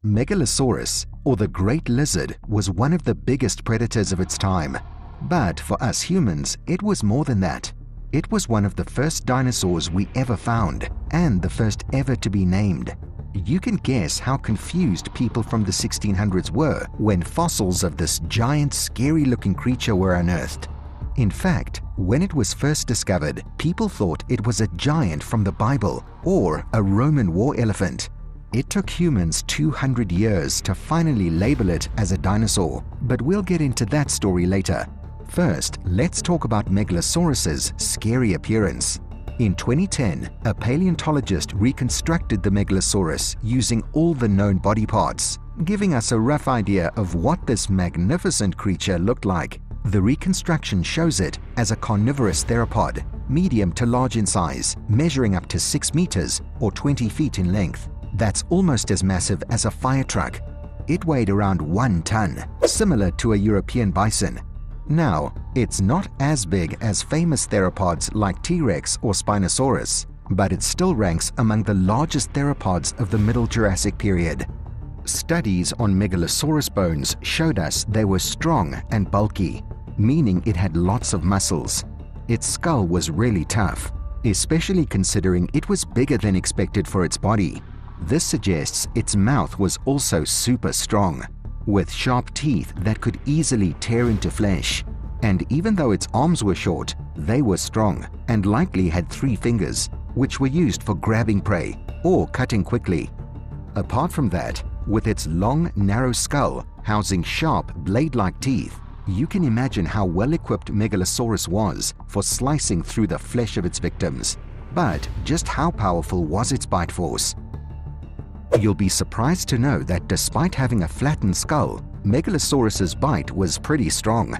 Megalosaurus, or the great lizard, was one of the biggest predators of its time. But for us humans, it was more than that. It was one of the first dinosaurs we ever found, and the first ever to be named. You can guess how confused people from the 1600s were when fossils of this giant, scary-looking creature were unearthed. In fact, when it was first discovered, people thought it was a giant from the Bible or a Roman war elephant. It took humans 200 years to finally label it as a dinosaur, but we'll get into that story later. First, let's talk about Megalosaurus's scary appearance. In 2010, a paleontologist reconstructed the Megalosaurus using all the known body parts, giving us a rough idea of what this magnificent creature looked like. The reconstruction shows it as a carnivorous theropod, medium to large in size, measuring up to 6 meters or 20 feet in length. That's almost as massive as a fire truck. It weighed around 1 ton, similar to a European bison. Now, it's not as big as famous theropods like T-Rex or Spinosaurus, but it still ranks among the largest theropods of the Middle Jurassic period. Studies on Megalosaurus bones showed us they were strong and bulky, meaning it had lots of muscles. Its skull was really tough, especially considering it was bigger than expected for its body. This suggests its mouth was also super strong, with sharp teeth that could easily tear into flesh. And even though its arms were short, they were strong and likely had 3 fingers, which were used for grabbing prey or cutting quickly. Apart from that, with its long, narrow skull housing sharp, blade-like teeth, you can imagine how well-equipped Megalosaurus was for slicing through the flesh of its victims. But just how powerful was its bite force? You'll be surprised to know that despite having a flattened skull, Megalosaurus's bite was pretty strong.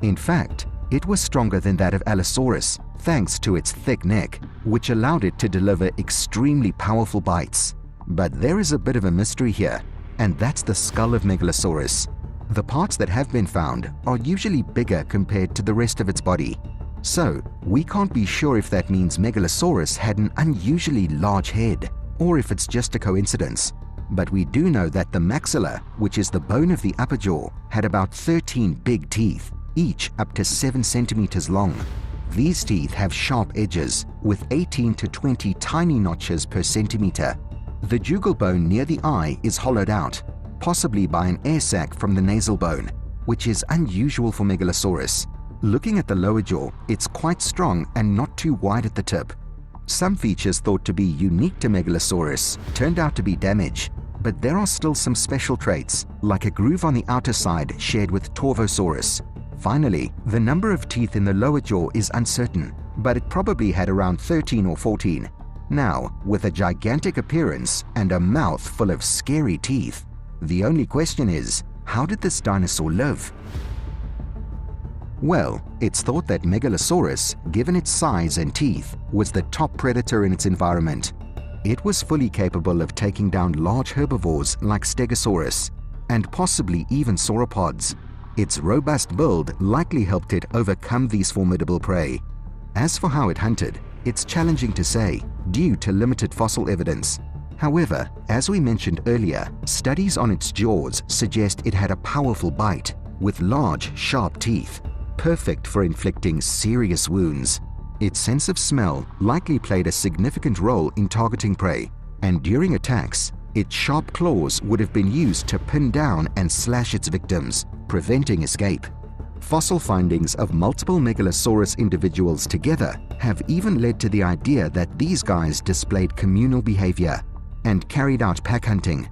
In fact, it was stronger than that of Allosaurus, thanks to its thick neck, which allowed it to deliver extremely powerful bites. But there is a bit of a mystery here, and that's the skull of Megalosaurus. The parts that have been found are usually bigger compared to the rest of its body. So, we can't be sure if that means Megalosaurus had an unusually large head, or if it's just a coincidence. But we do know that the maxilla, which is the bone of the upper jaw, had about 13 big teeth, each up to 7 centimeters long. These teeth have sharp edges, with 18 to 20 tiny notches per centimeter. The jugal bone near the eye is hollowed out, possibly by an air sac from the nasal bone, which is unusual for Megalosaurus. Looking at the lower jaw, it's quite strong and not too wide at the tip. Some features thought to be unique to Megalosaurus turned out to be damaged, but there are still some special traits, like a groove on the outer side shared with Torvosaurus. Finally, the number of teeth in the lower jaw is uncertain, but it probably had around 13 or 14. Now, with a gigantic appearance and a mouth full of scary teeth, the only question is, how did this dinosaur live? Well, it's thought that Megalosaurus, given its size and teeth, was the top predator in its environment. It was fully capable of taking down large herbivores like Stegosaurus, and possibly even sauropods. Its robust build likely helped it overcome these formidable prey. As for how it hunted, it's challenging to say, due to limited fossil evidence. However, as we mentioned earlier, studies on its jaws suggest it had a powerful bite, with large, sharp teeth, perfect for inflicting serious wounds. Its sense of smell likely played a significant role in targeting prey, and during attacks, its sharp claws would have been used to pin down and slash its victims, preventing escape. Fossil findings of multiple Megalosaurus individuals together have even led to the idea that these guys displayed communal behavior and carried out pack hunting.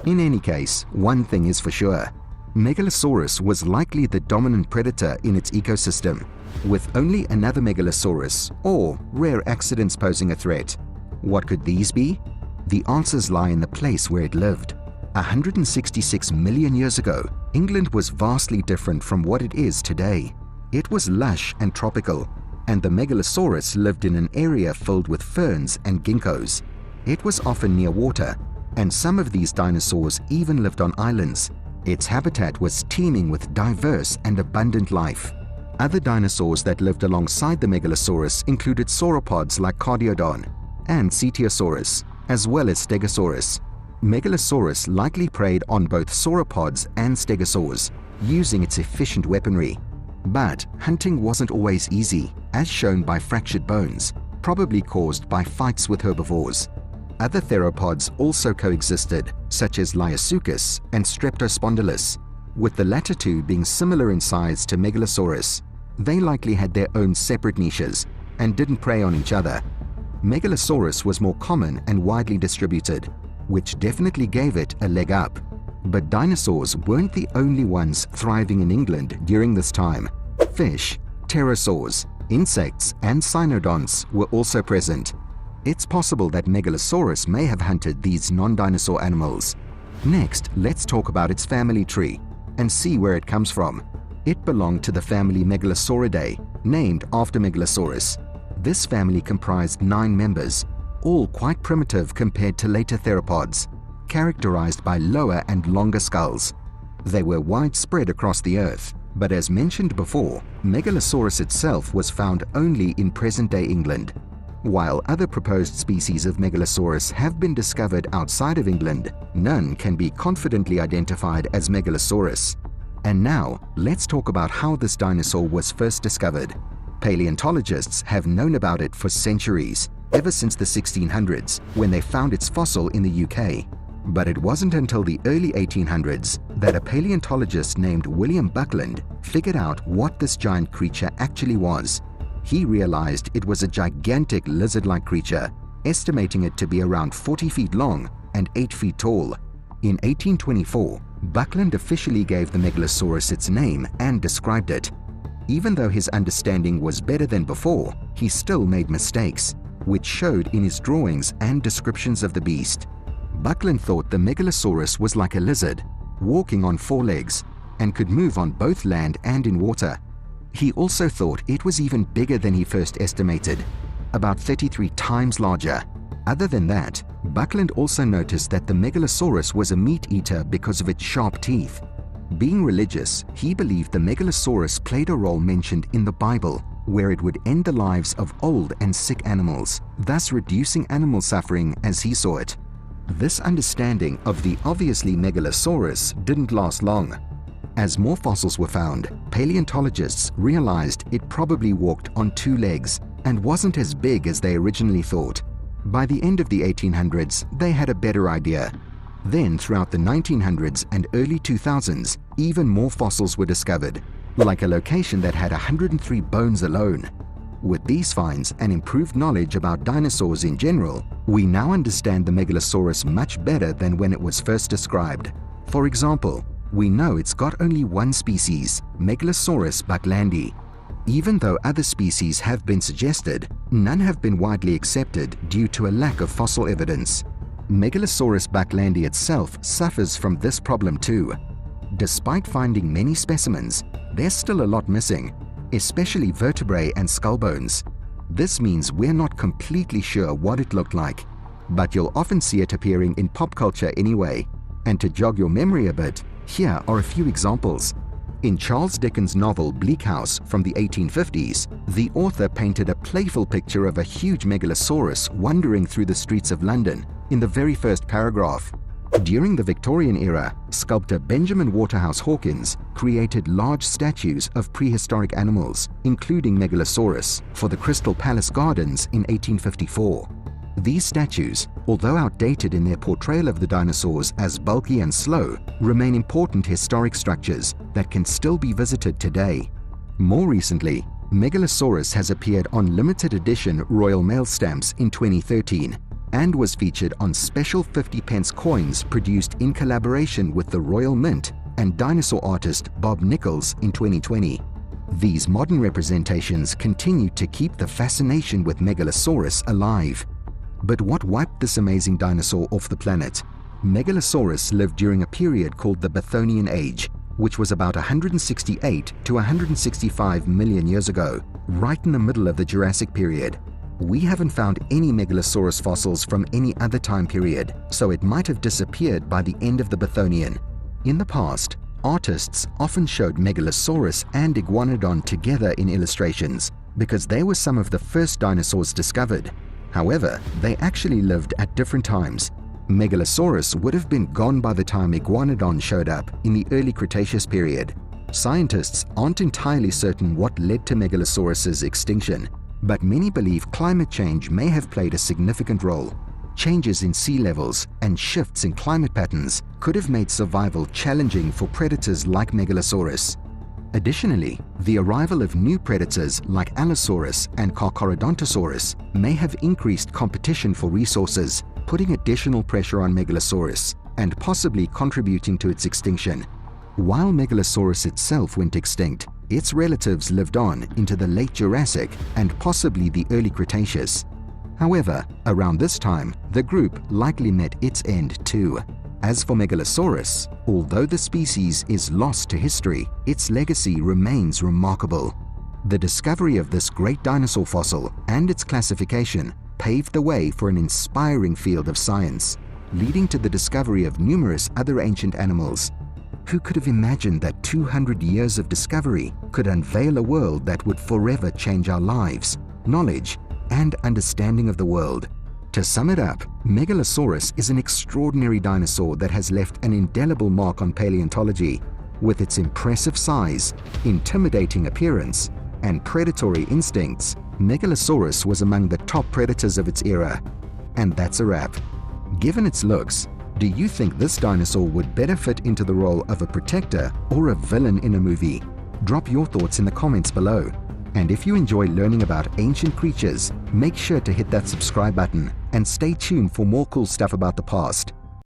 In any case, one thing is for sure. Megalosaurus was likely the dominant predator in its ecosystem, with only another Megalosaurus or rare accidents posing a threat. What could these be? The answers lie in the place where it lived. 166 million years ago, England was vastly different from what it is today. It was lush and tropical, and the Megalosaurus lived in an area filled with ferns and ginkgos. It was often near water, and some of these dinosaurs even lived on islands. Its habitat was teeming with diverse and abundant life. Other dinosaurs that lived alongside the Megalosaurus included sauropods like Cardiodon and Cetiosaurus, as well as Stegosaurus. Megalosaurus likely preyed on both sauropods and stegosaurs, using its efficient weaponry. But hunting wasn't always easy, as shown by fractured bones, probably caused by fights with herbivores. Other theropods also coexisted, such as Liasuchus and Streptospondylus, with the latter two being similar in size to Megalosaurus. They likely had their own separate niches and didn't prey on each other. Megalosaurus was more common and widely distributed, which definitely gave it a leg up. But dinosaurs weren't the only ones thriving in England during this time. Fish, pterosaurs, insects, and cynodonts were also present. It's possible that Megalosaurus may have hunted these non-dinosaur animals. Next, let's talk about its family tree and see where it comes from. It belonged to the family Megalosauridae, named after Megalosaurus. This family comprised 9 members, all quite primitive compared to later theropods, characterized by lower and longer skulls. They were widespread across the Earth, but as mentioned before, Megalosaurus itself was found only in present-day England. While other proposed species of Megalosaurus have been discovered outside of England, none can be confidently identified as Megalosaurus. And now, let's talk about how this dinosaur was first discovered. Paleontologists have known about it for centuries, ever since the 1600s, when they found its fossil in the UK. But it wasn't until the early 1800s that a paleontologist named William Buckland figured out what this giant creature actually was. He realized it was a gigantic lizard-like creature, estimating it to be around 40 feet long and 8 feet tall. In 1824, Buckland officially gave the Megalosaurus its name and described it. Even though his understanding was better than before, he still made mistakes, which showed in his drawings and descriptions of the beast. Buckland thought the Megalosaurus was like a lizard, walking on 4 legs, and could move on both land and in water. He also thought it was even bigger than he first estimated, about 33 times larger. Other than that, Buckland also noticed that the Megalosaurus was a meat-eater because of its sharp teeth. Being religious, he believed the Megalosaurus played a role mentioned in the Bible, where it would end the lives of old and sick animals, thus reducing animal suffering as he saw it. This understanding of the obviously Megalosaurus didn't last long. As more fossils were found, paleontologists realized it probably walked on 2 legs and wasn't as big as they originally thought. By the end of the 1800s, they had a better idea. Then, throughout the 1900s and early 2000s, even more fossils were discovered, like a location that had 103 bones alone. With these finds and improved knowledge about dinosaurs in general, we now understand the Megalosaurus much better than when it was first described. For example, we know it's got only one species, Megalosaurus bucklandi. Even though other species have been suggested, none have been widely accepted due to a lack of fossil evidence. Megalosaurus bucklandi itself suffers from this problem too. Despite finding many specimens, there's still a lot missing, especially vertebrae and skull bones. This means we're not completely sure what it looked like, but you'll often see it appearing in pop culture anyway. And to jog your memory a bit, here are a few examples. In Charles Dickens' novel Bleak House from the 1850s, the author painted a playful picture of a huge Megalosaurus wandering through the streets of London in the very first paragraph. During the Victorian era, sculptor Benjamin Waterhouse Hawkins created large statues of prehistoric animals, including Megalosaurus, for the Crystal Palace Gardens in 1854. These statues, although outdated in their portrayal of the dinosaurs as bulky and slow, remain important historic structures that can still be visited today. More recently, Megalosaurus has appeared on limited edition Royal Mail stamps in 2013 and was featured on special 50p coins produced in collaboration with the Royal Mint and dinosaur artist Bob Nichols in 2020. These modern representations continue to keep the fascination with Megalosaurus alive. But what wiped this amazing dinosaur off the planet? Megalosaurus lived during a period called the Bathonian Age, which was about 168 to 165 million years ago, right in the middle of the Jurassic period. We haven't found any Megalosaurus fossils from any other time period, so it might have disappeared by the end of the Bathonian. In the past, artists often showed Megalosaurus and Iguanodon together in illustrations because they were some of the first dinosaurs discovered. However, they actually lived at different times. Megalosaurus would have been gone by the time iguanodon showed up in the early Cretaceous period. Scientists aren't entirely certain what led to Megalosaurus's extinction, but many believe climate change may have played a significant role. Changes in sea levels and shifts in climate patterns could have made survival challenging for predators like Megalosaurus. Additionally, the arrival of new predators like Allosaurus and Carcharodontosaurus may have increased competition for resources, putting additional pressure on Megalosaurus and possibly contributing to its extinction. While Megalosaurus itself went extinct, its relatives lived on into the late Jurassic and possibly the early Cretaceous. However, around this time, the group likely met its end too. As for Megalosaurus, although the species is lost to history, its legacy remains remarkable. The discovery of this great dinosaur fossil and its classification paved the way for an inspiring field of science, leading to the discovery of numerous other ancient animals. Who could have imagined that 200 years of discovery could unveil a world that would forever change our lives, knowledge, and understanding of the world? To sum it up, Megalosaurus is an extraordinary dinosaur that has left an indelible mark on paleontology. With its impressive size, intimidating appearance, and predatory instincts, Megalosaurus was among the top predators of its era. And that's a wrap. Given its looks, do you think this dinosaur would better fit into the role of a protector or a villain in a movie? Drop your thoughts in the comments below. And if you enjoy learning about ancient creatures, make sure to hit that subscribe button and stay tuned for more cool stuff about the past.